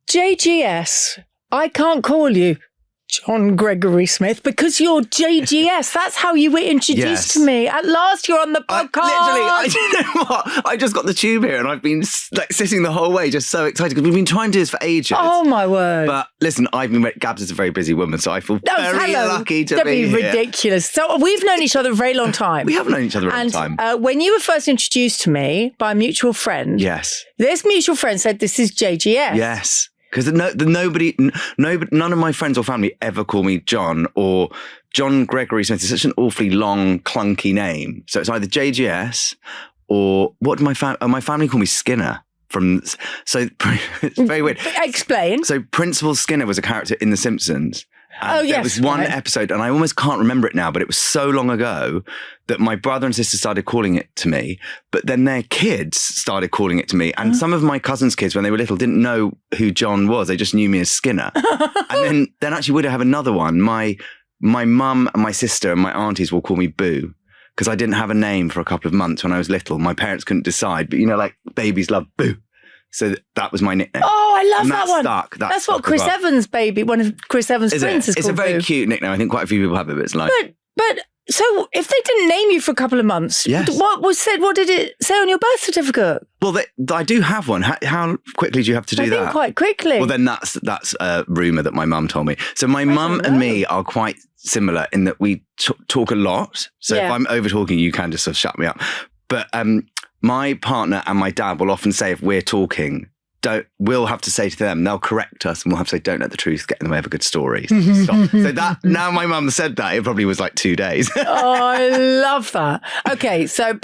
JGS, I can't call you John Gregory Smith because you're JGS. That's how you were introduced to me. At last, you're on the podcast. You know what? I just got the tube here and I've been sitting the whole way just so excited because we've been trying to do this for ages. Oh, my word. But listen, Gabs is a very busy woman, so I feel very lucky to be here. Don't be ridiculous. So we've known each other a very long time. We have known each other a long time. When you were first introduced to me by a mutual friend, yes, this mutual friend said, this is JGS. Yes. Because none of my friends or family ever call me John or John Gregory Smith. It's such an awfully long, clunky name. So it's either JGS or what do my family call me Skinner. So it's very weird. Explain. So Principal Skinner was a character in The Simpsons. And yes. There was one episode, and I almost can't remember it now, but it was so long ago that my brother and sister started calling it to me, but then their kids started calling it to me. And some of my cousins' kids, when they were little, didn't know who John was. They just knew me as Skinner. And then actually we'd have another one. My mum and my sister and my aunties will call me Boo, because I didn't have a name for a couple of months when I was little. My parents couldn't decide, but like babies love Boo. So that was my nickname. Oh, I love that one. That's what Chris Evans' baby, one of Chris Evans' friends is called. It's a very cute nickname. I think quite a few people have it, but it's like... But so if they didn't name you for a couple of months, yes. What was said? What did it say on your birth certificate? Well, I do have one. How quickly do you have to do that? I think quite quickly. Well, then that's a rumour that my mum told me. So my mum and me are quite similar in that we talk a lot. So if I'm over talking, you can just sort of shut me up. But my partner and my dad will often say if we're talking, we'll have to say to them, they'll correct us and we'll have to say, don't let the truth get in the way of a good story. Stop. So that, now my mum said that, it probably was like 2 days. Oh, I love that. Okay, so,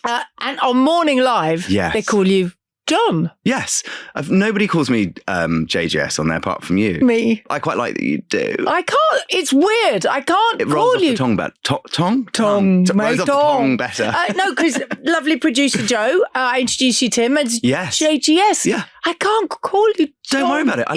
and on Morning Live, they call you John. Yes. Nobody calls me JGS on there apart from you. Me. I quite like that you do. I can't. It's weird. I can't it rolls call off you. The tongue better. Tongue? Rolls off the tongue better. No, because lovely producer Joe, I introduced you to him as JGS. Yeah. I can't call you John. Don't worry about it.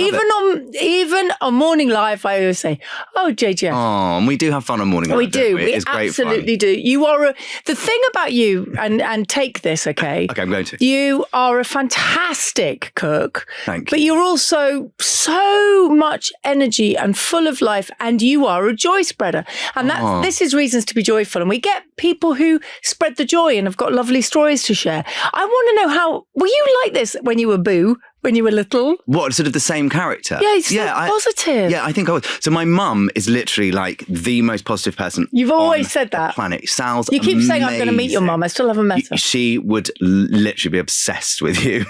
Even on Morning Live, I always say, oh, JGS. Oh, and we do have fun on Morning Live. We do. We absolutely do. You are the thing about you, and take this, okay? Okay, I'm going to. You are a fantastic cook. Thank you. But you're also so much energy and full of life, and you are a joy spreader. And this is reasons to be joyful. And we get people who spread the joy and have got lovely stories to share. I want to know how, were you like this when you were Boo? When you were little? What, sort of the same character? Yeah, he's so positive. Yeah, I think I was. So my mum is literally like the most positive person. You've always said that. Planet. Sal's You keep amazing. saying I'm going to meet your mum. I still haven't met her. She would literally be obsessed with you.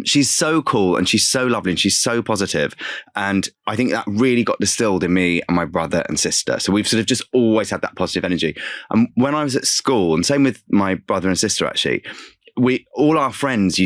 She's so cool and she's so lovely and she's so positive. And I think that really got distilled in me and my brother and sister. So we've sort of just always had that positive energy. And when I was at school, and same with my brother and sister actually, all our friends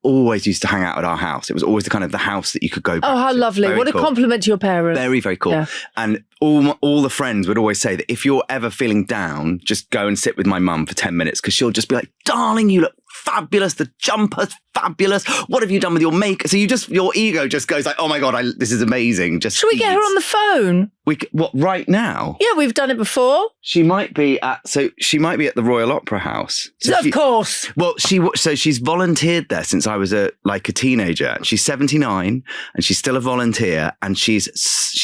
always used to hang out at our house. It was always the house that you could go back to. Oh, how lovely. What a compliment to your parents. Very, very cool. Yeah. And all the friends would always say that if you're ever feeling down, just go and sit with my mum for 10 minutes because she'll just be like, darling, you look fabulous. The jumper's fabulous. What have you done with your makeup? So your ego just goes like, oh my God, this is amazing. Should we get her on the phone? What, right now? Yeah, we've done it before. She might be at the Royal Opera House. Of course. Well, she's volunteered there since I was a teenager. She's 79 and she's still a volunteer and she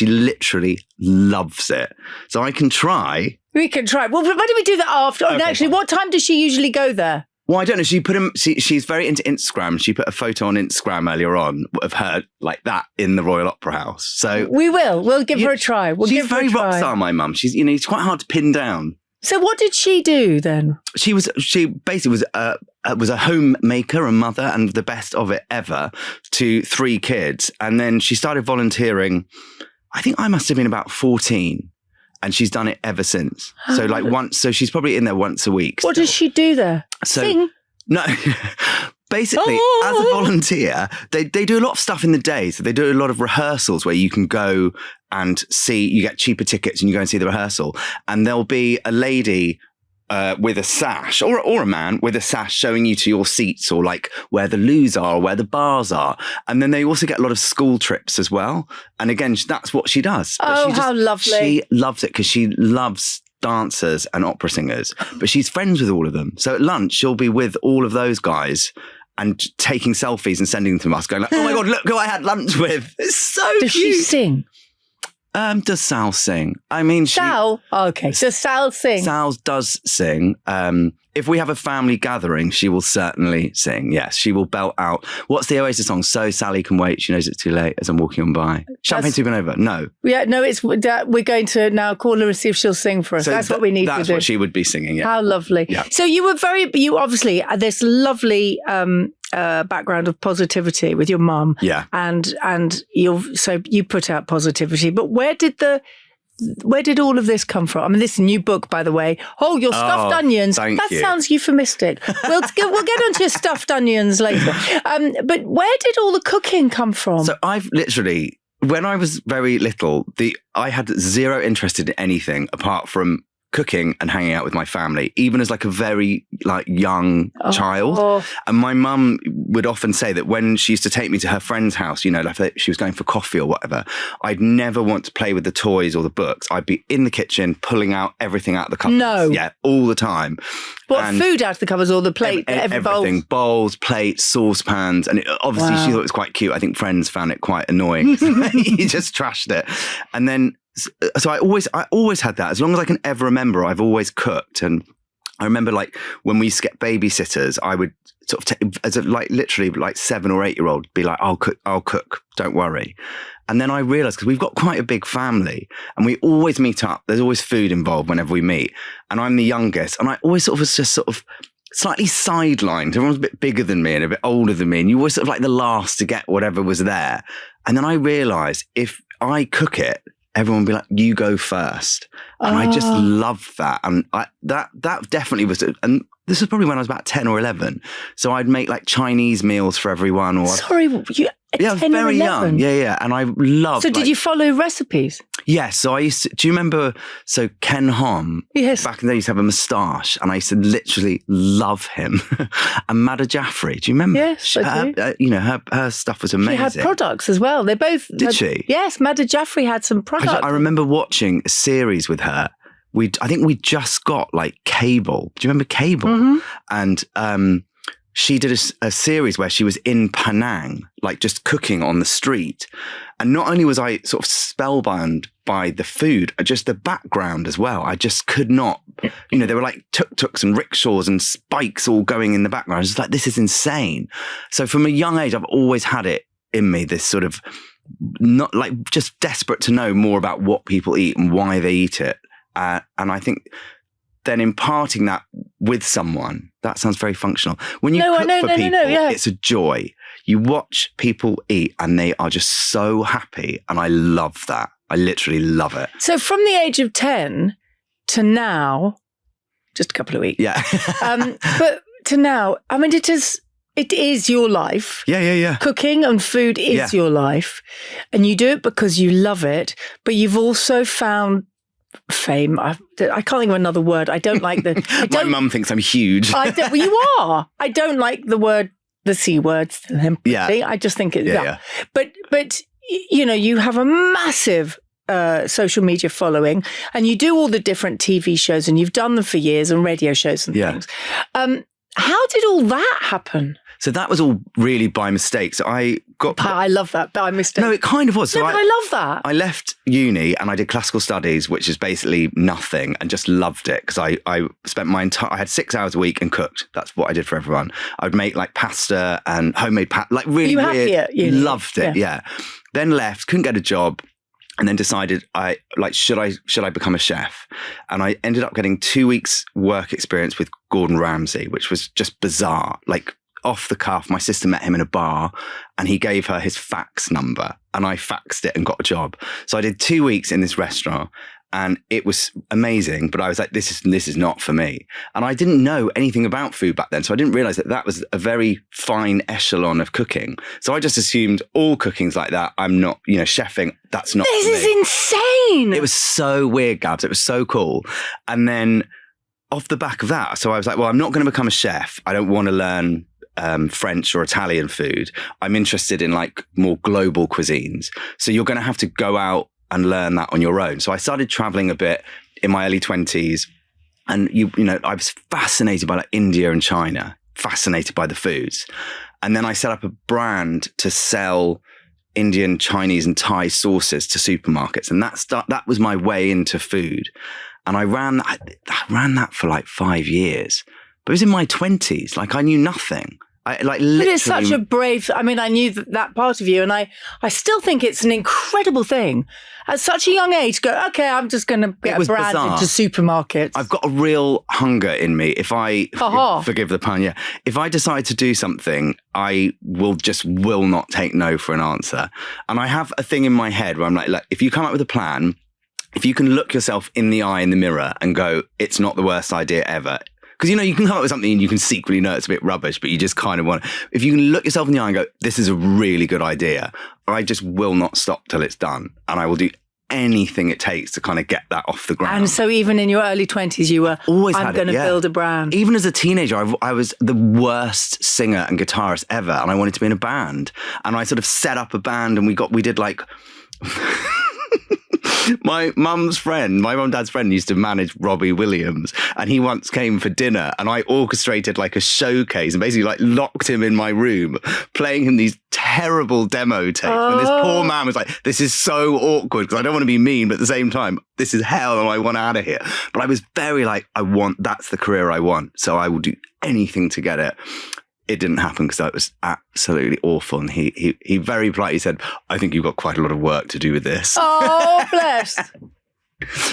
literally loves it. So I can try. We can try. Well, why don't we do that after? Okay, actually, what time does she usually go there? Well, I don't know. She's very into Instagram. She put a photo on Instagram earlier on of her like that in the Royal Opera House. So we'll give her a try. She's very rock star, my mum. She's, it's quite hard to pin down. So what did she do then? She basically was a homemaker, a mother, and the best of it ever to 3 kids. And then she started volunteering. I think I must have been about 14. And she's done it ever since. So she's probably in there once a week. What does she do there? Sing? No. Basically, as a volunteer, they do a lot of stuff in the day. So they do a lot of rehearsals where you can go and you get cheaper tickets and you go and see the rehearsal. And there'll be a lady with a sash or a man with a sash showing you to your seats or like where the loos are or where the bars are. And then they also get a lot of school trips as well. And again, that's what she does. But how lovely. She loves it because she loves dancers and opera singers, but she's friends with all of them. So at lunch, she'll be with all of those guys and taking selfies and sending them to us, going like, oh my God, look who I had lunch with. It's so Does cute. she sing? Does Sal sing? I mean, Sal? Okay. Does Sal sing? Sal does sing. If we have a family gathering, she will certainly sing. Yes, she will belt out. What's the Oasis song? So Sally can wait. She knows it's too late as I'm walking on by. Champagne Supernova. No. Yeah, no, we're going to now call her and see if she'll sing for us. So that's what we need to do. That's what she would be singing, yeah. How lovely. Yeah. So you obviously had this lovely background of positivity with your mum. Yeah. And you put out positivity, but where did all of this come from? I mean, this new book, by the way. Oh, your stuffed onions. Thank you. Sounds euphemistic. We'll get onto your stuffed onions later. But where did all the cooking come from? So I've literally, when I was very little, I had zero interest in anything apart from cooking and hanging out with my family, even as like a very young child. And my mum would often say that when she used to take me to her friend's house, you know, like if she was going for coffee or whatever, I'd never want to play with the toys or the books. I'd be in the kitchen pulling out everything out of the cupboards. No. Yeah, all the time. What, food out of the cupboards or the plate? Everything. Bowls, plates, saucepans. And obviously she thought it was quite cute. I think friends found it quite annoying. He just trashed it. And then so I always had that. As long as I can ever remember, I've always cooked. And I remember when we used to get babysitters, I would sort of as a literally 7 or 8 year old be like, I'll cook, don't worry. And then I realized, because we've got quite a big family and we always meet up, there's always food involved whenever we meet. And I'm the youngest and I always was just slightly sidelined. Everyone's a bit bigger than me and a bit older than me. And you were sort of the last to get whatever was there. And then I realized if I cook it, everyone would be like, you go first. And I just loved that. And that definitely was, and this was probably when I was about 10 or 11. So I'd make Chinese meals for everyone. Sorry, I was very young. Yeah. And I loved. So did you follow recipes? Yes. So I used to, do you remember, Ken Hom? Yes. Back in the day, he used to have a moustache and I used to literally love him. And Madder Jaffrey, do you remember? Yes, I do. Her stuff was amazing. She had products as well. They both Did she? Yes, Madder Jaffrey had some products. I remember watching a series with her. I think we just got cable. Do you remember cable? Mm-hmm. And she did a series where she was in Penang, just cooking on the street. And not only was I sort of spellbound by the food, just the background as well. I just could not, there were tuk-tuks and rickshaws and spikes all going in the background. I was just this is insane. So from a young age, I've always had it in me, this sort of not just desperate to know more about what people eat and why they eat it. And I think then imparting that with someone, that sounds very functional. When you cook for people, it's a joy. You watch people eat and they are just so happy. And I love that. I literally love it. So from the age of 10 to now, just a couple of weeks. Yeah. But to now, I mean, it is your life. Yeah. Cooking and food is your life. And you do it because you love it. But you've also found fame. I can't think of another word. I don't like the... My mum thinks I'm huge. You are. I don't like the C words. Yeah. I just think it's... Yeah. But you have a massive social media following and you do all the different TV shows and you've done them for years and radio shows and things. How did all that happen? So that was all really by mistake. So I love that, by mistake. No, it kind of was. No, but I love that. I left uni and I did classical studies, which is basically nothing, and just loved it because I spent I had 6 hours a week and cooked. That's what I did for everyone. I would make pasta and homemade really you weird. Happy at uni? Loved it, yeah. Then left, couldn't get a job. And then decided should I become a chef? And I ended up getting 2 weeks work experience with Gordon Ramsay, which was just bizarre. Off the cuff, my sister met him in a bar and he gave her his fax number and I faxed it and got a job. So I did 2 weeks in this restaurant and it was amazing, but I was like, this is not for me. And I didn't know anything about food back then. So I didn't realize that was a very fine echelon of cooking. So I just assumed all cooking's like that. I'm not, chefing. That's not This is insane. It was so weird, Gabs. It was so cool. And then off the back of that, so I was like, well, I'm not going to become a chef. I don't want to learn French or Italian food. I'm interested in more global cuisines. So you're going to have to go out and learn that on your own. So I started traveling a bit in my early 20s and I was fascinated by India and China, fascinated by the foods. And then I set up a brand to sell Indian, Chinese and Thai sauces to supermarkets. And that was my way into food. And I ran that for like 5 years. But it was in my 20s. Like I knew nothing. But it's such a brave, I mean, I knew that part of you, and I still think it's an incredible thing at such a young age. Go, okay, I'm just going to get a brand into supermarkets. I've got a real hunger in me. If I, forgive the pun, if I decide to do something, I will not take no for an answer. And I have a thing in my head where I'm like, if you come up with a plan, if you can look yourself in the eye in the mirror and go, it's not the worst idea ever. Because, you can come up with something and you can secretly know it's a bit rubbish, but you just kind of want to. If you can look yourself in the eye and go, this is a really good idea, I just will not stop till it's done. And I will do anything it takes to kind of get that off the ground. And so even in your early 20s, you were, I'm going to build a brand. Even as a teenager, I was the worst singer and guitarist ever. And I wanted to be in a band. And I sort of set up a band and we did like... My mum and dad's friend used to manage Robbie Williams, and he once came for dinner and I orchestrated like a showcase and basically like locked him in my room, playing him these terrible demo tapes. And this poor man was like, this is so awkward because I don't want to be mean, but at the same time, this is hell and I want out of here. But I was very like, that's the career I want. So I will do anything to get it. It didn't happen because that was absolutely awful. And he very politely said, I think you've got quite a lot of work to do with this. Oh, bless.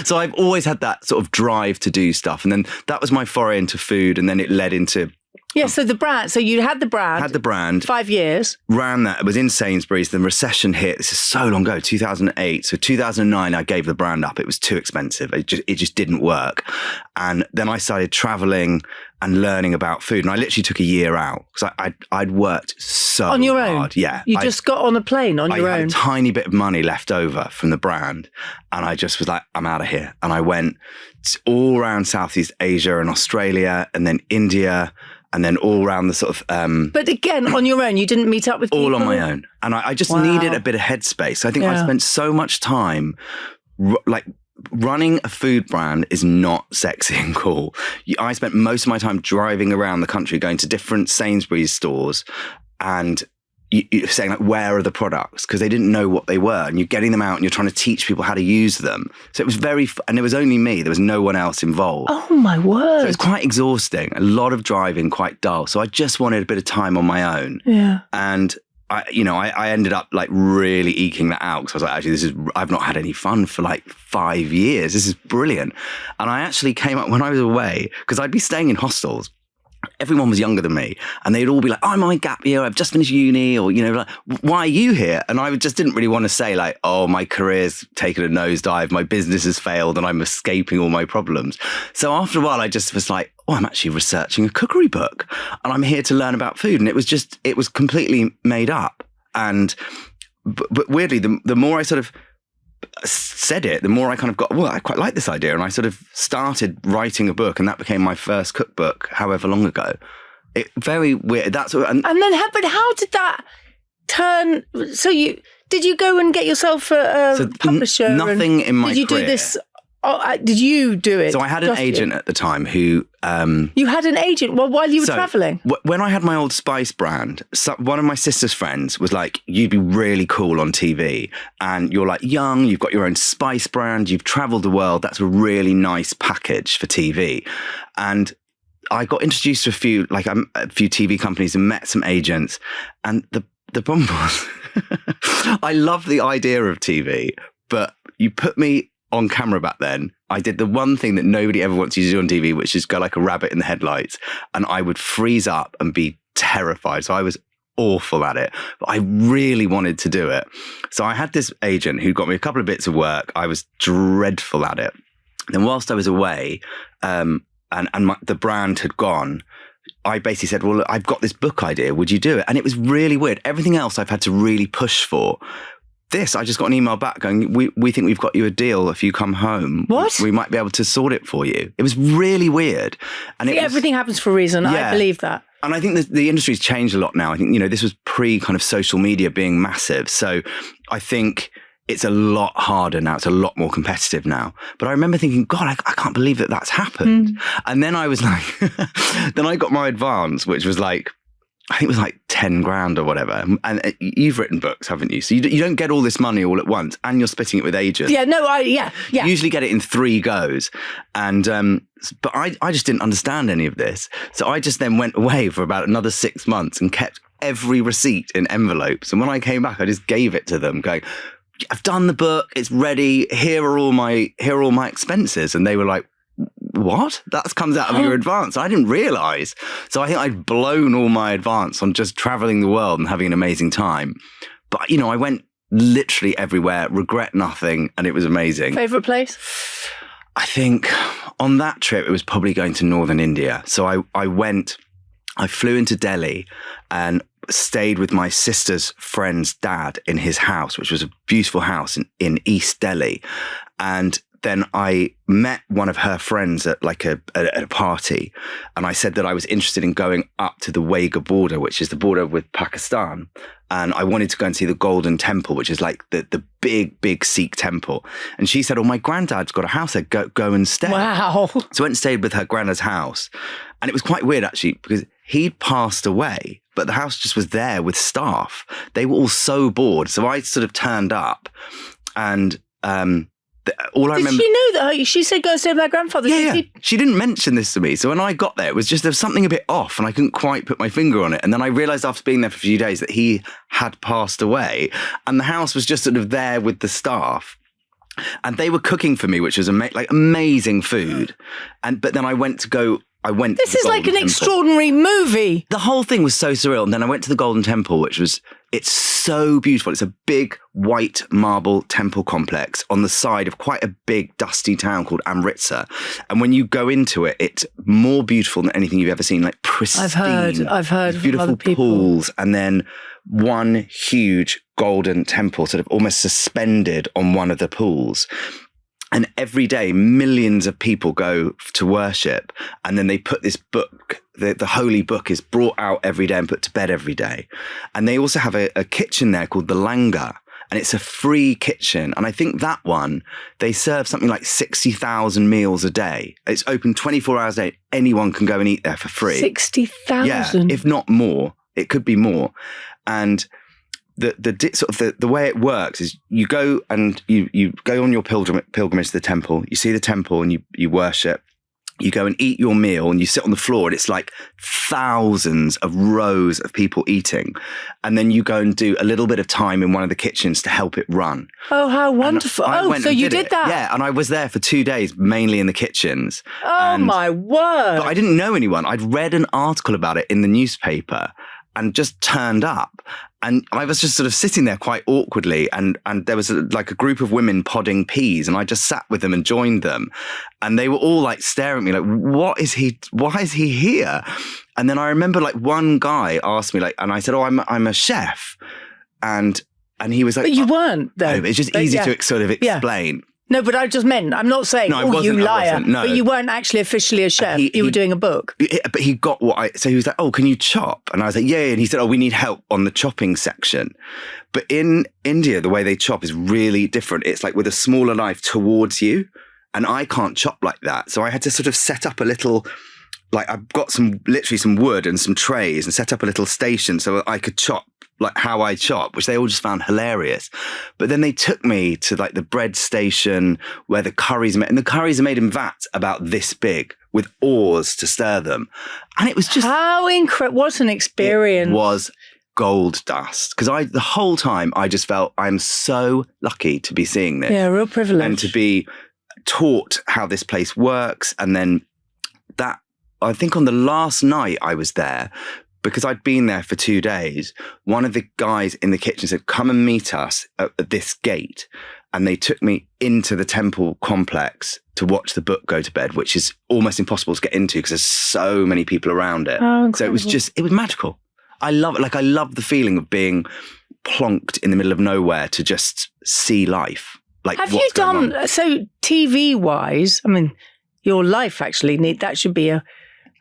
So I've always had that sort of drive to do stuff. And then that was my foray into food. And then it led into... Yeah, so the brand. So you had the brand. Had the brand. 5 years. Ran that. It was in Sainsbury's. The recession hit. This is so long ago, 2008. So 2009, I gave the brand up. It was too expensive. It just didn't work. And then I started traveling and learning about food. And I literally took a year out because I'd worked so hard. On your own? Yeah. You just got on a plane on your own? I had a tiny bit of money left over from the brand. And I just was like, I'm out of here. And I went all around Southeast Asia and Australia and then India and then all around the sort of... but again, on your own, you didn't meet up with people? All on my own. And I just needed a bit of headspace. I think I spent so much time running a food brand is not sexy and cool. I spent most of my time driving around the country, going to different Sainsbury's stores and you're saying like, where are the products? Because they didn't know what they were. And you're getting them out and you're trying to teach people how to use them. So it was and it was only me. There was no one else involved. Oh my word. So it was quite exhausting. A lot of driving, quite dull. So I just wanted a bit of time on my own. Yeah. And I ended up like really eking that out because I was like, actually, I've not had any fun for like 5 years. This is brilliant. And I actually came up when I was away because I'd be staying in hostels. Everyone was younger than me and they'd all be like, I'm on my gap year, I've just finished uni, or, like, why are you here? And I just didn't really want to say like, oh, my career's taken a nosedive, my business has failed and I'm escaping all my problems. So after a while, I just was like, oh, I'm actually researching a cookery book and I'm here to learn about food. And it was completely made up. And, but weirdly, the more I sort of said it, the more I kind of got, well, I quite like this idea. And I sort of started writing a book and that became my first cookbook, however long ago. Very weird. But how did that turn? So did you go and get yourself a publisher? Nothing in my career. Did you do this? Did you do it? So I had an agent at the time who... you had an agent? Well, while you were travelling? When I had my Old Spice brand, one of my sister's friends was like, you'd be really cool on TV. And you're like young, you've got your own spice brand, you've travelled the world. That's a really nice package for TV. And I got introduced to a few TV companies and met some agents. And the problem was, I love the idea of TV, but you put me on camera back then, I did the one thing that nobody ever wants you to do on TV, which is go like a rabbit in the headlights. And I would freeze up and be terrified. So I was awful at it, but I really wanted to do it. So I had this agent who got me a couple of bits of work. I was dreadful at it. Then whilst I was away, and the brand had gone, I basically said, well, look, I've got this book idea. Would you do it? And it was really weird. Everything else I've had to really push for. I just got an email back going, we think we've got you a deal if you come home. What? We might be able to sort it for you. It was really weird. And everything happens for a reason. Yeah. I believe that. And I think the industry's changed a lot now. I think, this was pre kind of social media being massive. So I think it's a lot harder now. It's a lot more competitive now. But I remember thinking, God, I can't believe that that's happened. And then I was like, then I got my advance, which was like I think it was like 10 grand or whatever. And you've written books, haven't you? So you don't get all this money all at once, and you're splitting it with agents. Yeah, no, yeah. You usually get it in 3 goes. And, but I just didn't understand any of this. So I just then went away for about another 6 months and kept every receipt in envelopes. And when I came back, I just gave it to them going, I've done the book. It's ready. Here are all my expenses. And they were like, what? That comes out of your advance. I didn't realize. So I think I'd blown all my advance on just traveling the world and having an amazing time. But, you know, I went literally everywhere, regret nothing. And it was amazing. Favorite place? I think on that trip, it was probably going to northern India. So I flew into Delhi and stayed with my sister's friend's dad in his house, which was a beautiful house in East Delhi. And then I met one of her friends at a party, and I said that I was interested in going up to the Wagah border, which is the border with Pakistan. And I wanted to go and see the Golden Temple, which is like the big Sikh temple. And she said, oh, my granddad's got a house there, go and stay. Wow. So I went and stayed with her granddad's house. And it was quite weird, actually, because he'd passed away, but the house just was there with staff. They were all so bored. So I sort of turned up, and all I remember. Did she know that? She said, go and stay with my grandfather. Yeah. She didn't mention this to me. So when I got there, it was just, there was something a bit off, and I couldn't quite put my finger on it. And then I realized after being there for a few days that he had passed away, and the house was just sort of there with the staff. And they were cooking for me, which was amazing food. But then I went to go. This is like an extraordinary movie. The whole thing was so surreal. And then I went to the Golden Temple, it's so beautiful. It's a big white marble temple complex on the side of quite a big dusty town called Amritsar. And when you go into it, it's more beautiful than anything you've ever seen, like pristine. I've heard beautiful from other people. Pools, and then one huge golden temple sort of almost suspended on one of the pools. And every day, millions of people go to worship. And then they put this book, the holy book is brought out every day and put to bed every day. And they also have a kitchen there called the Langar. And it's a free kitchen. And I think that one, they serve something like 60,000 meals a day. It's open 24 hours a day. Anyone can go and eat there for free. 60,000? Yeah, if not more. It could be more. And the way it works is you go and you go on your pilgrimage to the temple. You see the temple and you worship. You go and eat your meal and you sit on the floor, and it's like thousands of rows of people eating. And then you go and do a little bit of time in one of the kitchens to help it run. Oh, how wonderful. So you did that? Yeah, and I was there for 2 days, mainly in the kitchens. Oh, my word. But I didn't know anyone. I'd read an article about it in the newspaper and just turned up. And I was just sort of sitting there quite awkwardly, and there was a group of women podding peas, and I just sat with them and joined them. And they were all like staring at me like, why is he here? And then I remember one guy asked me and I said, oh, I'm a chef. And he was like, but you weren't though. No, it's just easy to sort of explain. Yeah. No, but I just meant, I'm not saying, you liar. No. But you weren't actually officially a chef. You were doing a book. But he got so he was like, oh, can you chop? And I was like, yeah. And he said, oh, we need help on the chopping section. But in India, the way they chop is really different. It's like with a smaller knife towards you. And I can't chop like that. So I had to sort of set up a little, I've got literally some wood and some trays, and set up a little station so I could chop how I chop, which they all just found hilarious. But then they took me to the bread station where the curries are made, and the curries are made in vats about this big with oars to stir them. And it was just... How incredible. What an experience. It was gold dust. Because the whole time I just felt I'm so lucky to be seeing this. Yeah, real privilege. And to be taught how this place works. And then I think on the last night I was there, because I'd been there for 2 days, one of the guys in the kitchen said, come and meet us at this gate. And they took me into the temple complex to watch the book go to bed, which is almost impossible to get into because there's so many people around it. Oh, so it was magical. I love the feeling of being plonked in the middle of nowhere to just see life. Have you done, so TV wise, I mean, your life actually that should be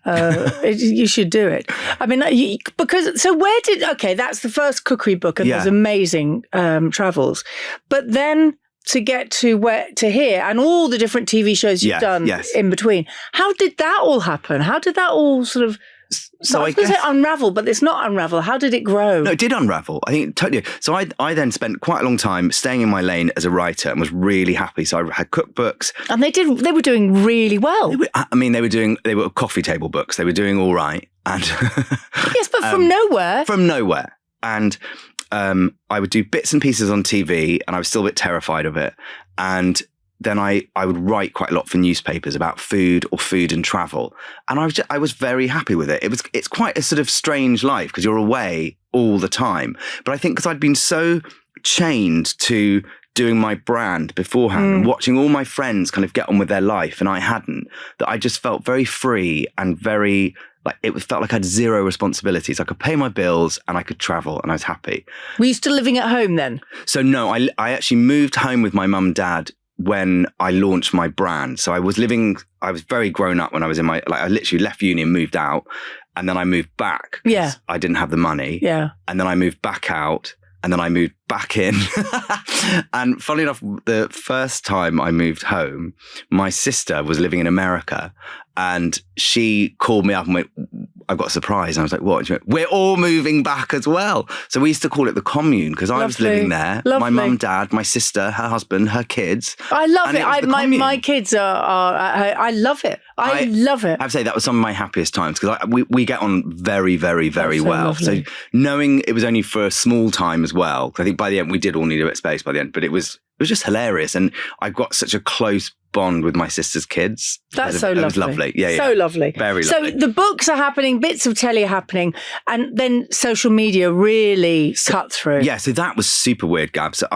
you should do it. I mean, that's the first cookery book, and there's amazing travels. But then to get to here and all the different TV shows you've done in between, how did that all happen? How did that all sort of So I was going to say unravel, but it's not unravel. How did it grow? No, it did unravel. I think totally. So I then spent quite a long time staying in my lane as a writer and was really happy. So I had cookbooks. And they were doing really well. They were coffee table books. They were doing all right. And yes, but from nowhere. From nowhere. And I would do bits and pieces on TV and I was still a bit terrified of it. And then I would write quite a lot for newspapers about food or food and travel. And I was very happy with it. It's quite a sort of strange life because you're away all the time. But I think because I'd been so chained to doing my brand beforehand and watching all my friends kind of get on with their life and I hadn't, that I just felt very free and very felt like I had zero responsibilities. I could pay my bills and I could travel and I was happy. Were you still living at home then? So no, I actually moved home with my mum and dad when I launched my brand. So I was very grown up when I was in I literally left uni and moved out. And then I moved back. Yeah. I didn't have the money. Yeah. And then I moved back out. And then I moved back in. And funnily enough, the first time I moved home, my sister was living in America and she called me up and went, I've got a surprise. And I was like, what? And she went, we're all moving back as well. So we used to call it the commune because I was living there. Lovely. My mum, dad, my sister, her husband, her kids. I love it. My kids I love it. I love it. I'd say that was some of my happiest times because we get on very, very, very well. Lovely. So knowing it was only for a small time as well, I think by the end we did all need a bit of space by the end, but it was just hilarious. And I got such a close bond with my sister's kids. That's so lovely. It was lovely. Yeah. So lovely. Very lovely. So the books are happening, bits of telly are happening, and then social media really cut through. Yeah, so that was super weird, Gab. So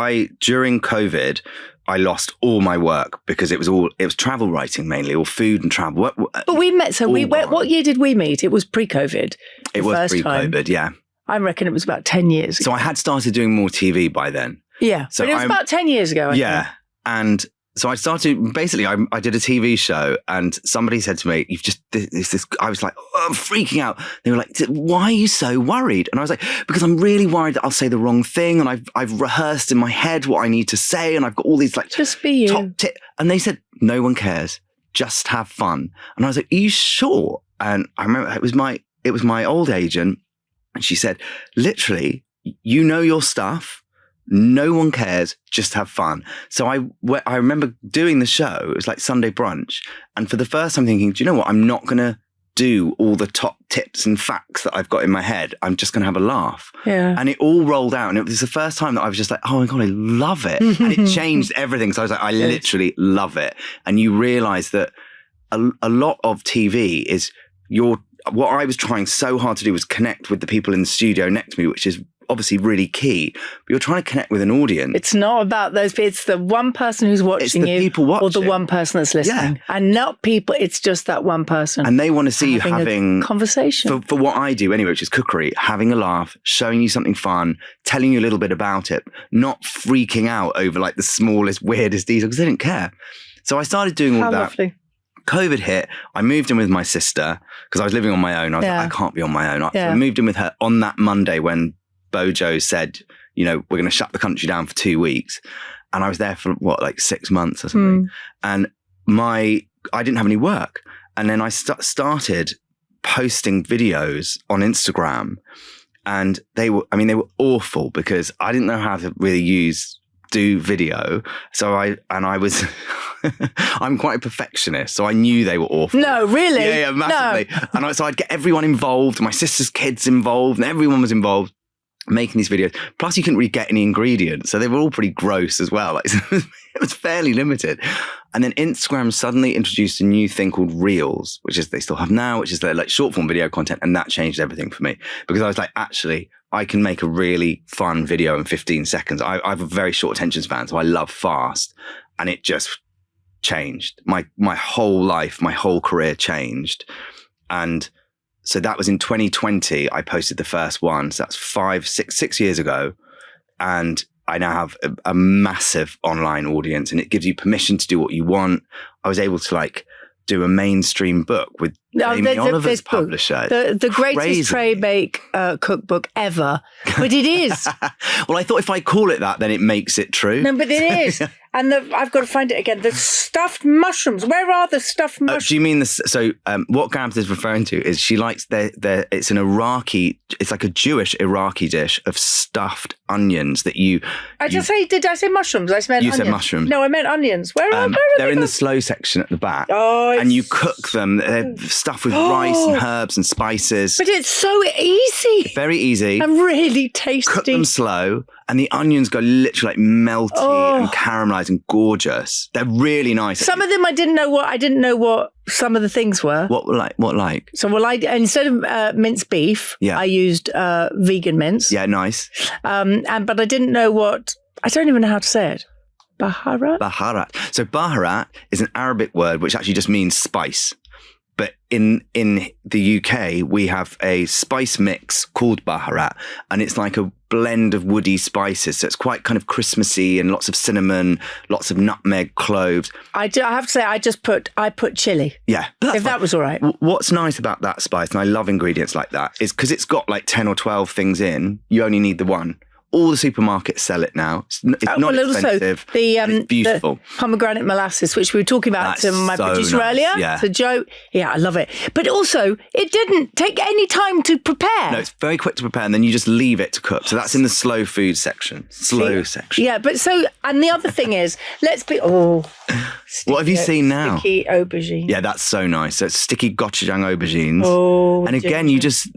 during COVID, I lost all my work because it was travel writing mainly, or food and travel. But we met, what year did we meet? It was pre-COVID. It was pre-COVID, yeah. I reckon it was about 10 years ago. So I had started doing more TV by then. Yeah, so but it was about 10 years ago, I think. And so I started, basically, I did a TV show and somebody said to me, you've just, this, I was like, oh, I'm freaking out. They were like, why are you so worried? And I was like, because I'm really worried that I'll say the wrong thing. And I've rehearsed in my head what I need to say. And I've got all these just be you. Top tips. And they said, no one cares. Just have fun. And I was like, are you sure? And I remember it was my old agent. And she said, literally, you know your stuff. No one cares. Just have fun. So I remember doing the show. It was like Sunday brunch. And for the first time thinking, do you know what? I'm not going to do all the top tips and facts that I've got in my head. I'm just going to have a laugh. Yeah. And it all rolled out. And it was the first time that I was just like, oh my God, I love it. And it changed everything. So I was like, I literally love it. And you realize that a lot of TV is what I was trying so hard to do was connect with the people in the studio next to me, which is obviously really key, but you're trying to connect with an audience. It's not about those people. It's the one person who's watching you, people watching, or the one person that's listening, and not people. It's just that one person, and they want to see you having a conversation for what I do anyway, which is cookery, having a laugh, showing you something fun, telling you a little bit about it, not freaking out over like the smallest, weirdest detail because they didn't care. So I started doing all that. Lovely. COVID hit. I moved in with my sister because I was living on my own. I was like, I can't be on my own. So I moved in with her on that Monday when Bojo said, we're going to shut the country down for 2 weeks. And I was there for 6 months or something. And I didn't have any work. And then I started posting videos on Instagram and they were awful because I didn't know how to really do video. So I was, I'm quite a perfectionist. So I knew they were awful. No, really? Yeah, massively. No. And so I'd get everyone involved, my sister's kids involved, and everyone was involved making these videos. Plus you couldn't really get any ingredients. So they were all pretty gross as well. It was fairly limited. And then Instagram suddenly introduced a new thing called Reels, which is they still have now, which is their short form video content. And that changed everything for me because I was like, actually, I can make a really fun video in 15 seconds. I have a very short attention span, so I love fast. And it just changed. My whole life, my whole career changed. And so that was in 2020. I posted the first one. So that's 6 years ago. And I now have a massive online audience and it gives you permission to do what you want. I was able to do a mainstream book with Amy Oliver's publisher. The Greatest Traybake Cookbook Ever. But it is. Well, I thought if I call it that, then it makes it true. No, but it is. And I've got to find it again. The stuffed mushrooms. Where are the stuffed mushrooms? Do you mean this? So what Gabs is referring to is she likes it's an Iraqi, it's like a Jewish Iraqi dish of stuffed onions that you... Did I say mushrooms? I meant onions. You said mushrooms. No, I meant onions. Where are they're in the slow section at the back. And you cook them. They're stuffed with rice and herbs and spices. But it's so easy. Very easy. And really tasty. Cook them slow. And the onions go literally like melty and caramelized and gorgeous. They're really nice. Some of them I didn't know what some of the things were. What like? So instead of minced beef, I used vegan mince. Yeah, nice. But I didn't know I don't even know how to say it. Baharat? Baharat. So baharat is an Arabic word which actually just means spice. But in the UK, we have a spice mix called baharat, and it's like a blend of woody spices. So it's quite kind of Christmassy and lots of cinnamon, lots of nutmeg, cloves. I have to say, I put chili. Yeah. If that was all right. What's nice about that spice, and I love ingredients like that, is because it's got like 10 or 12 things in, you only need the one. All the supermarkets sell it now. It's not expensive. Also, it's beautiful. The pomegranate molasses, which we were talking about to my producer earlier. Yeah. So Joe, I love it. But also, it didn't take any time to prepare. No, it's very quick to prepare, and then you just leave it to cook. So that's in the slow food section. Section. Yeah, but and the other thing is, what have you seen now? Sticky aubergine. Yeah, that's so nice. So it's sticky gochujang aubergines. Oh, and again, you just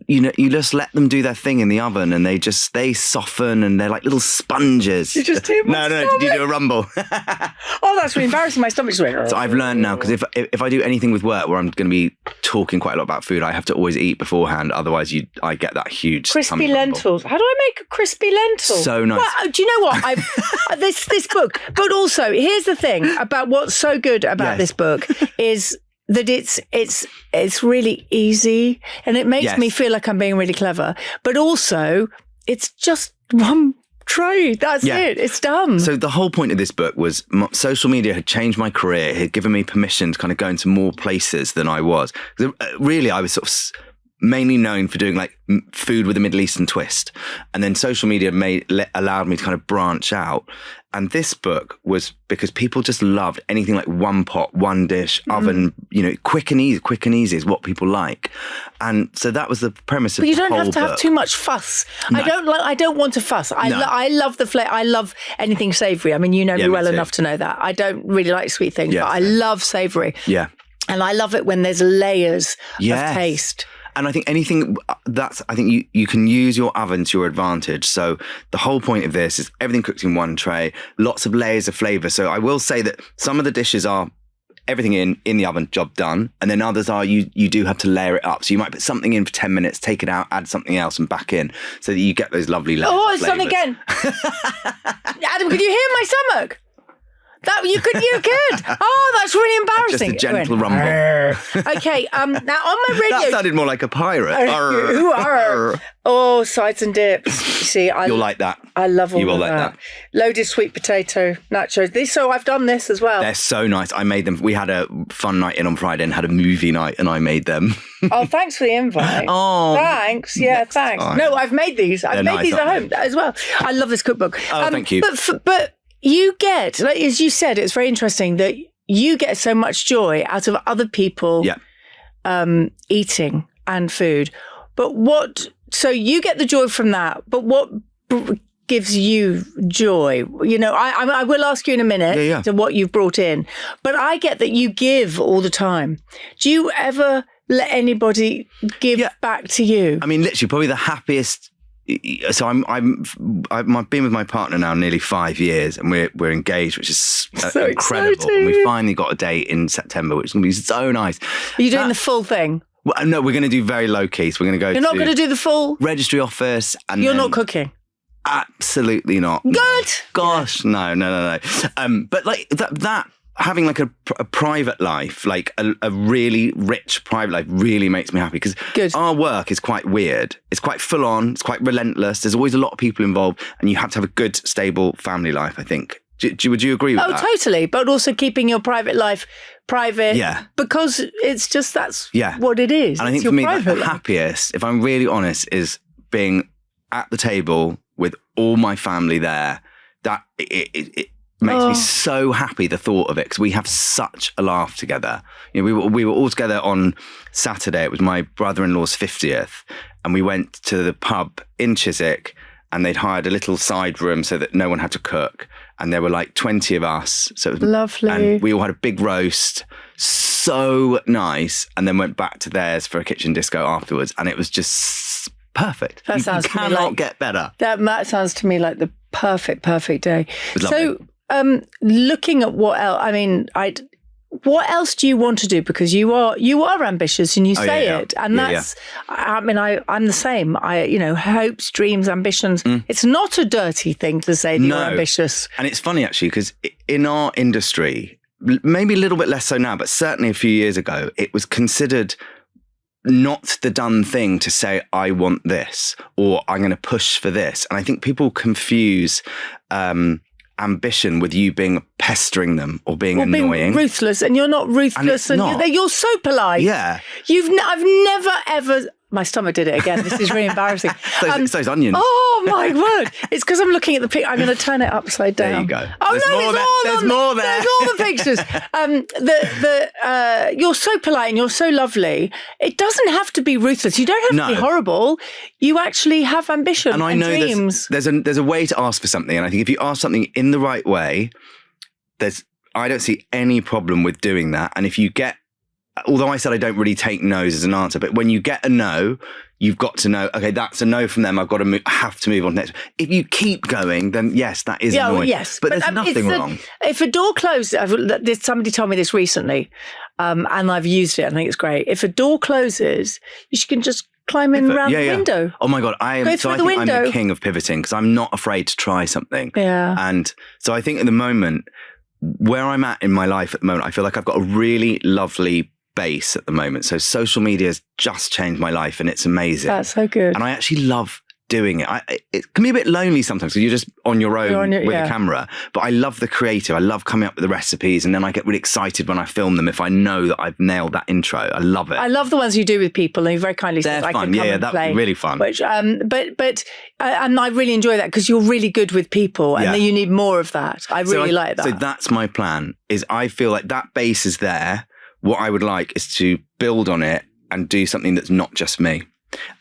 let them do their thing in the oven, and they soften, and they're like little sponges. You just hear my No, did you do a rumble? That's really embarrassing. My stomach's going. So I've learned now, because if I do anything with work where I'm going to be talking quite a lot about food, I have to always eat beforehand. Otherwise, I get that huge crispy lentils. How do I make a crispy lentil? So nice. Well, do you know what? this book. But also, here's the thing about what's so good about this book is that it's really easy, and it makes me feel like I'm being really clever. But also, it's just one tray. That's it. It's done. So the whole point of this book was social media had changed my career. It had given me permission to kind of go into more places than I was. Really, I was sort of mainly known for doing like food with a Middle Eastern twist. And then social media allowed me to kind of branch out. And this book was because people just loved anything like one pot, one dish, oven, quick and easy is what people like. And so that was the premise of the whole book. But you don't have to have too much fuss. No. I don't want to fuss. I love the flavor. I love anything savoury. I mean, you know me well enough to know that. I don't really like sweet things, but I love savoury. Yeah. And I love it when there's layers of taste. And I think you can use your oven to your advantage. So the whole point of this is everything cooked in one tray, lots of layers of flavour. So I will say that some of the dishes are everything in the oven, job done. And then others are you do have to layer it up. So you might put something in for 10 minutes, take it out, add something else and back in so that you get those lovely layers. Oh, it's done again. Adam, could you hear my stomach? That you could. Oh, that's really embarrassing. Just a gentle rumble. Okay. Now on my radio, that sounded more like a pirate. Oh, sides and dips. See, you'll like that. I love all you will of like that. Loaded sweet potato nachos. So I've done this as well. They're so nice. I made them. We had a fun night in on Friday and had a movie night, and I made them. Oh, thanks for the invite. Oh, thanks. Yeah, thanks. Time. No, I've made these. I've made these at home as well. I love this cookbook. Oh, thank you. But you get, like, as you said, it's very interesting that you get so much joy out of other people eating and food. So you get the joy from that, but what gives you joy? I will ask you in a minute to what you've brought in, but I get that you give all the time. Do you ever let anybody give back to you? I mean, literally, probably the happiest. So I've been with my partner now nearly 5 years, and we're engaged, which is so incredible. Exciting. And we finally got a date in September, which is going to be so nice. Are you doing the full thing? Well, no, we're going to do very low key. So we're going to go. You're not going to do the full registry office, and you're not cooking. Absolutely not. Good. Gosh, no. But like that. Having like a private life, like a really rich private life, really makes me happy because our work is quite weird. It's quite full on. It's quite relentless. There's always a lot of people involved, and you have to have a good, stable family life, I think. Would you agree with that? Oh, totally. But also keeping your private life private. Yeah. Because it's just that's what it is. And I think for me, the happiest, if I'm really honest, is being at the table with all my family there. That makes me so happy, the thought of it, because we have such a laugh together. You know, we were all together on Saturday. It was my brother-in-law's 50th, and we went to the pub in Chiswick, and they'd hired a little side room so that no one had to cook. And there were like 20 of us. So it was lovely. And we all had a big roast. So nice. And then went back to theirs for a kitchen disco afterwards. And it was just perfect. That sounds you cannot get better. That sounds to me like the perfect day. So, looking at what else, I mean, what else do you want to do? Because you are ambitious and you say it. And that's, I mean, I'm the same. Hopes, dreams, ambitions. It's not a dirty thing to say that you're ambitious. And it's funny, actually, because in our industry, maybe a little bit less so now, but certainly a few years ago, it was considered not the done thing to say, I want this, or I'm going to push for this. And I think people confuse ambition with you being pestering them or being annoying. Being ruthless, and you're not ruthless, and you're so polite. Yeah. I've never ever. My stomach did it again. This is really embarrassing. It's those onions. Oh my word! It's because I'm looking at the picture. I'm going to turn it upside down. There you go. Oh, there's more there. There's all the pictures. You're so polite and you're so lovely. It doesn't have to be ruthless. You don't have to be horrible. You actually have ambition and dreams. There's a way to ask for something, and I think if you ask something in the right way, I don't see any problem with doing that. And if you get, although I said I don't really take no's as an answer, but when you get a no, you've got to know, okay, that's a no from them. I have to move on next. If you keep going, then yes, that is annoying. Yes, but there's nothing wrong. If a door closes, somebody told me this recently, and I've used it. I think it's great. If a door closes, you can just climb in around the window. Oh my God. I'm the king of pivoting, because I'm not afraid to try something. Yeah. And so I think at the moment, where I'm at in my life at the moment, I feel like I've got a really lovely base at the moment. So social media has just changed my life, and it's amazing. That's so good. And I actually love doing it. It can be a bit lonely sometimes because you're just on your own with a camera, but I love the creative. I love coming up with the recipes, and then I get really excited when I film them if I know that I've nailed that intro. I love it. I love the ones you do with people, and you very kindly said I can come and play. That's really fun. Which, and I really enjoy that because you're really good with people, and then you need more of that. I really like that. So that's my plan. Is I feel like that base is there. What I would like is to build on it and do something that's not just me.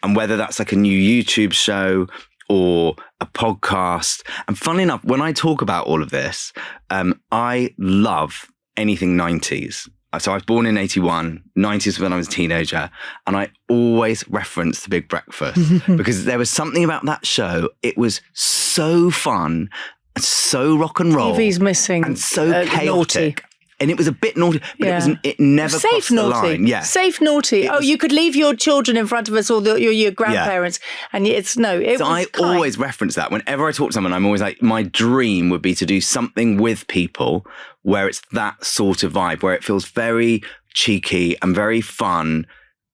And whether that's like a new YouTube show or a podcast. And funnily enough, when I talk about all of this, I love anything 90s. So I was born in 81, 90s when I was a teenager, and I always reference The Big Breakfast because there was something about that show. It was so fun, so rock and roll. TV's missing. And so chaotic. Naughty. And it was a bit naughty, but it never crossed the line. Yeah. Safe naughty. You could leave your children in front of us or your grandparents. And I always reference that. Whenever I talk to someone, I'm always like, my dream would be to do something with people where it's that sort of vibe, where it feels very cheeky and very fun,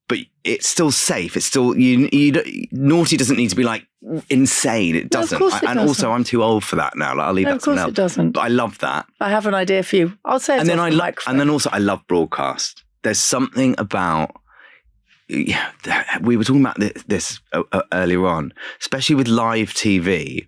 but it's still safe. It's still, naughty doesn't need to be like insane. It doesn't. No, of course it doesn't. Also, I'm too old for that now. Like, I'll leave that to someone else. Of course it doesn't. But I love that. I have an idea for you. I'll say it and then also, I love broadcast. There's something about, we were talking about this earlier on, especially with live TV.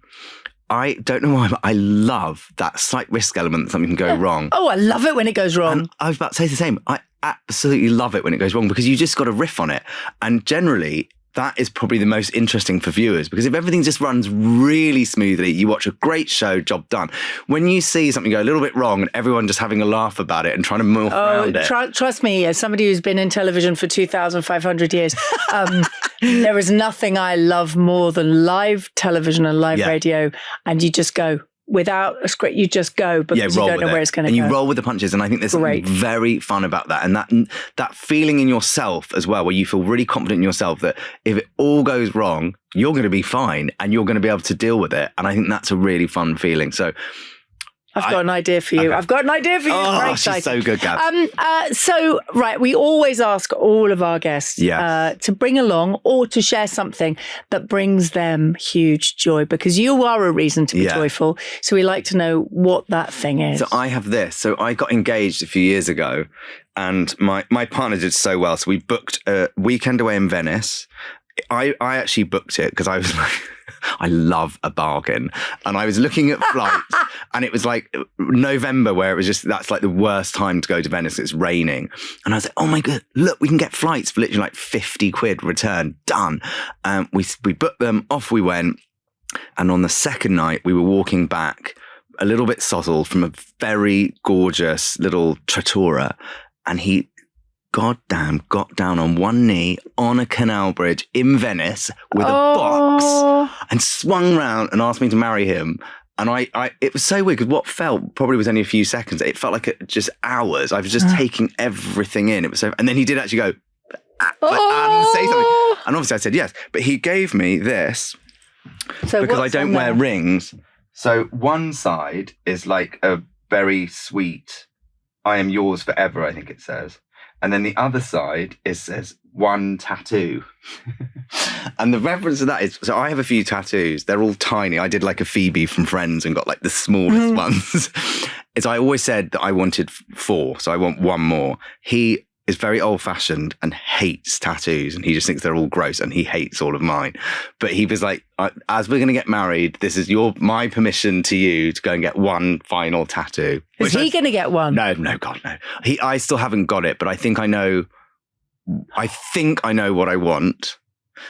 I don't know why, but I love that slight risk element that something can go wrong. Oh, I love it when it goes wrong. And I was about to say the same. I absolutely love it when it goes wrong because you just got to riff on it. And generally, that is probably the most interesting for viewers because if everything just runs really smoothly, you watch a great show, job done. When you see something go a little bit wrong and everyone just having a laugh about it and trying to move around it. Trust me, as somebody who's been in television for 2,500 years, there is nothing I love more than live television and live radio. And you just go. Without a script, you just go because you don't know where it's going to go. And you roll with the punches. And I think there's something very fun about that. And that feeling in yourself as well, where you feel really confident in yourself that if it all goes wrong, you're going to be fine and you're going to be able to deal with it. And I think that's a really fun feeling. So I've got an idea for you. Okay. I've got an idea for you. Oh, she's so good, Gab. We always ask all of our guests to bring along or to share something that brings them huge joy because you are a reason to be joyful. So we like to know what that thing is. So I have this. So I got engaged a few years ago and my partner did so well. So we booked a weekend away in Venice. I actually booked it because I was like... I love a bargain. And I was looking at flights and it was like November where it was just, that's like the worst time to go to Venice. It's raining. And I was like, oh my God, look, we can get flights for literally like 50 quid return. Done. We booked them, off we went. And on the second night, we were walking back a little bit sozzled from a very gorgeous little trattoria. And he goddamn got down on one knee on a canal bridge in Venice with a box and swung round and asked me to marry him. And I it was so weird because what felt probably was only a few seconds. It felt like just hours. I was just taking everything in. It was so, and then he did actually go, and say something. And obviously I said yes, but he gave me this because I don't wear rings. So one side is like a very sweet, I am yours forever, I think it says. And then the other side says one tattoo. And the reference to that is, so I have a few tattoos. They're all tiny. I did like a Phoebe from Friends and got like the smallest ones. I always said that I wanted 4. So I want one more. He is very old fashioned and hates tattoos. And he just thinks they're all gross and he hates all of mine. But he was like, as we're going to get married, this is my permission to you to go and get one final tattoo. Is he going to get one? No, God, no. I still haven't got it, but I think I know what I want.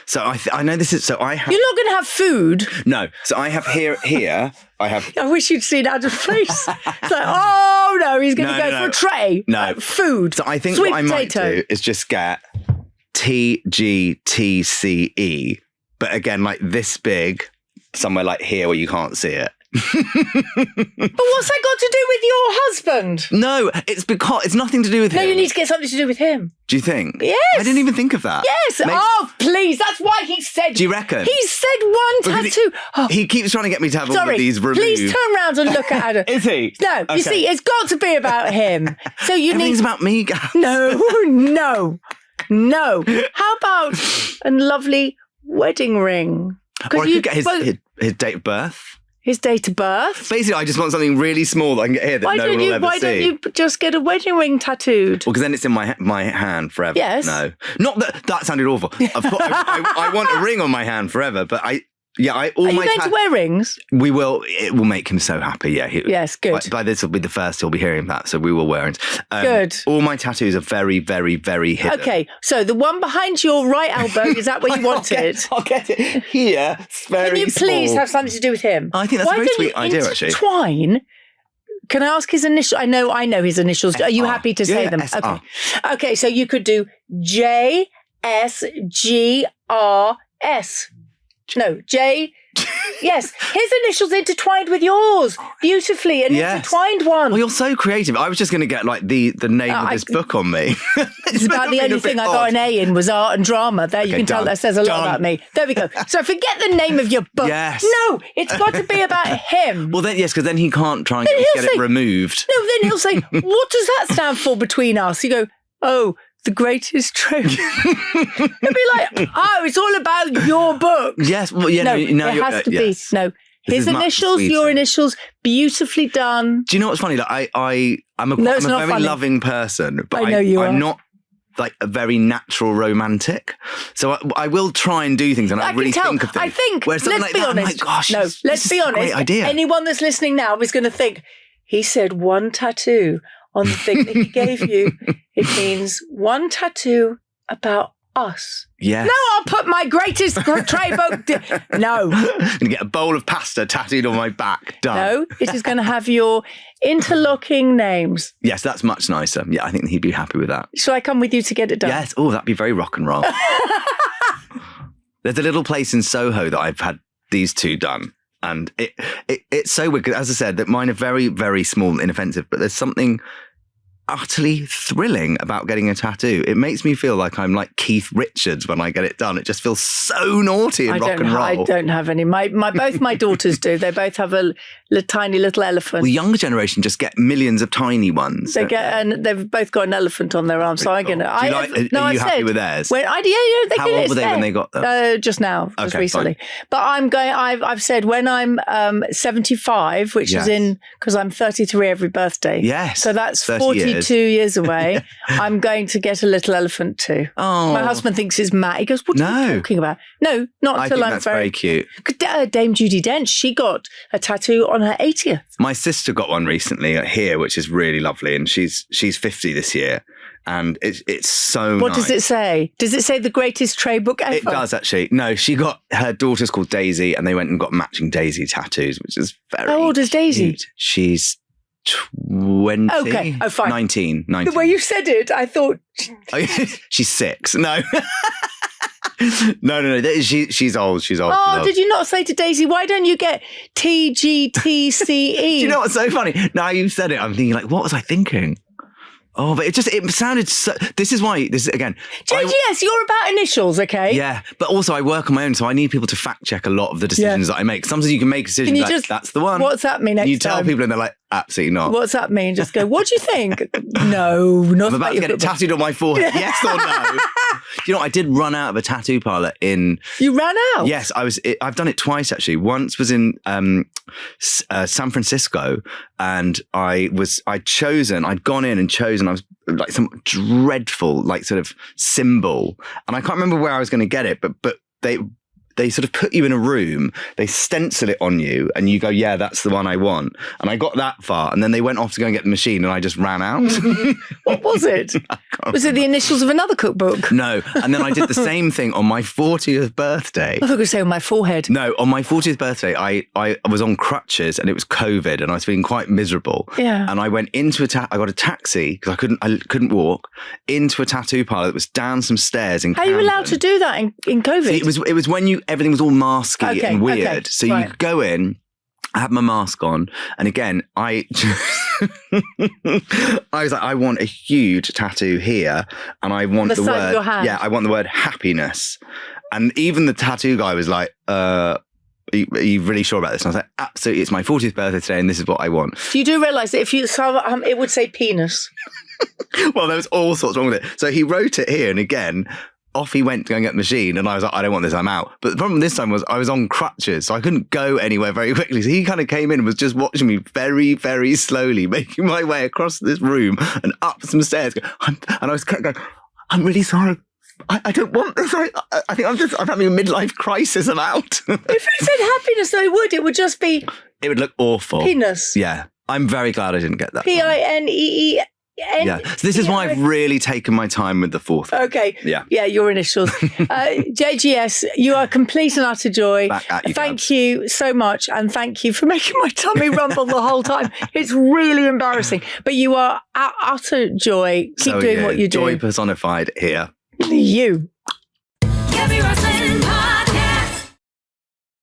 So I know this is, so I have. You're not going to have food? No. So I have here, I have. I wish you'd seen Adam's face. It's like, oh no, he's going to go for a tray. No. Food. So I think Sweet what I might potato. do is just get TGTCE, but again, like this big, somewhere like here where you can't see it. But what's that got to do with your husband? No, it's because it's nothing to do with him. No, you need to get something to do with him. Do you think? Yes. I didn't even think of that. Yes. Oh, please. That's why he said. Do you reckon? He said one tattoo. He keeps trying to get me to have all of these removed. Please turn around and look at Adam. Is he? No, Okay. You see, it's got to be about him. So you Everything's need. about me, guys. No. How about a lovely wedding ring? Or I could get his date of birth. His date of birth? Basically, I just want something really small that I can get here that no one will ever see. Why don't you just get a wedding ring tattooed? Well, because then it's in my hand forever. Yes. No. Not that sounded awful. Of course, I want a ring on my hand forever, but Are you going to wear rings? We will. It will make him so happy. Yeah. Yes, good. By this will be the first he'll be hearing that, so we will wear it. Good. All my tattoos are very, very, very hidden. Okay, so the one behind your right elbow, is that where you want it? I'll get it here. It's very Can you please have something to do with him? I think that's a very sweet idea, actually. Twine. Can I ask his initial? I know his initials. Are you happy to say them? SR. Okay, so you could do JSGRS. No, J. Yes, his initials intertwined with yours beautifully, an intertwined one. Well, you're so creative. I was just going to get like the name of this book on me. It's about the only thing I got an A in was art and drama. There, you can tell that says a lot about me. There we go. So forget the name of your book. Yes. No, it's got to be about him. Well, then yes, because then he can't try and get it removed. No, then he'll say, "What does that stand for between us?" You go, "Oh, the Greatest Traybake." He'll be like, "Oh, it's all about your book." Yes, well, yeah, no, it has to be. No, his initials, your initials, beautifully done. Do you know what's funny? Like I'm a very loving person, but I know you I'm are. not like a very natural romantic. So I will try and do things, and I really think of things. I think. Let's be honest. Let's be honest. Great idea. Anyone that's listening now is going to think he said one tattoo on the thing that he gave you. It means one tattoo about us. Yes. No, I'll put my Greatest Traybake. No. I'm going to get a bowl of pasta tattooed on my back. Done. No, it is going to have your interlocking names. Yes, that's much nicer. Yeah, I think he'd be happy with that. Shall I come with you to get it done? Yes. Oh, that'd be very rock and roll. There's a little place in Soho that I've had these two done. And it's so weird, 'cause as I said, that mine are very, very small and inoffensive, but there's something utterly thrilling about getting a tattoo. It makes me feel like I'm like Keith Richards when I get it done. It just feels so naughty and rock and roll. I don't have any. Both my daughters do. They both have a tiny little elephant. The younger generation just get millions of tiny ones. And they've both got an elephant on their arm. So I'm gonna. Are you happy with theirs? How old were they when they got them? Just now, just recently. Fine. But I'm going. I've said when I'm 75, which is in because I'm 33 every birthday. Yes. So that's 40 years. 2 years away, I'm going to get a little elephant too. Oh. My husband thinks it's mad. He goes, what are you talking about? No, not I until think I'm that's very cute. Dame Judi Dench, she got a tattoo on her 80th. My sister got one recently here, which is really lovely. And she's 50 this year. And it's so What nice. does it say? Does it say the greatest trade book ever? It does, actually. No, she got, her daughter's called Daisy, and they went and got matching Daisy tattoos, which is very How old is Daisy? cute. She's 20. Okay, oh, fine. 19. The way you said it, I thought... She's 6. No. No. She's old. She's old. Oh, did you not say to Daisy, why don't you get TGTCE? Do you know what's so funny? Now you've said it, I'm thinking, like, what was I thinking? Oh, but it sounded so... This is again... JGS, you're about initials, okay? Yeah, but also I work on my own, so I need people to fact check a lot of the decisions that I make. Sometimes you can make decisions like, that's the one. WhatsApp me next time. You tell people and they're like, absolutely not. WhatsApp me and just go, what do you think? No, not I'm about to get it tattooed on my forehead. Yes or no? You know, I did run out of a tattoo parlor in... You ran out? Yes, I've done it twice, actually. Once was in San Francisco, and I'd gone in and chosen, I was like some dreadful, like sort of symbol. And I can't remember where I was going to get it, but they sort of put you in a room, they stencil it on you, and you go, yeah, that's the one I want. And I got that far, and then they went off to go and get the machine, and I just ran out. What was it? Was it the initials of another cookbook? No. And then I did the same thing on my 40th birthday. I thought you were going to say on my forehead. No, on my 40th birthday, I was on crutches, and it was COVID, and I was feeling quite miserable. Yeah. And I went into I got a taxi, because I couldn't walk, into a tattoo parlor that was down some stairs in Camden. How are you allowed to do that in COVID? See, it was when everything was all masky and weird. So you could go in, I had my mask on, and again, I was like, I want a huge tattoo here, and I want the word, I want the word happiness. And even the tattoo guy was like, are you really sure about this? And I was like, absolutely, it's my 40th birthday today, and this is what I want. You do realise that if you it would say penis. Well, there was all sorts wrong with it. So he wrote it here, and again, off he went to go and get the machine, and I was like, I don't want this, I'm out. But the problem this time was I was on crutches, so I couldn't go anywhere very quickly. So he kind of came in and was just watching me very, very slowly, making my way across this room and up some stairs. And I was going, I'm really sorry. I don't want this. I think I'm having a midlife crisis. I'm out. If it said happiness, though, it would just be... It would look awful. Penis. Yeah. I'm very glad I didn't get that. PINEE. Yeah, so this is why I've really taken my time with the fourth. Okay. Yeah, your initials. JGS, you are complete and utter joy. Back at you, thank you so much, and thank you for making my tummy rumble the whole time. It's really embarrassing, but you are utter joy. Keep doing what you do. Joy personified here. You. Gaby Roslin.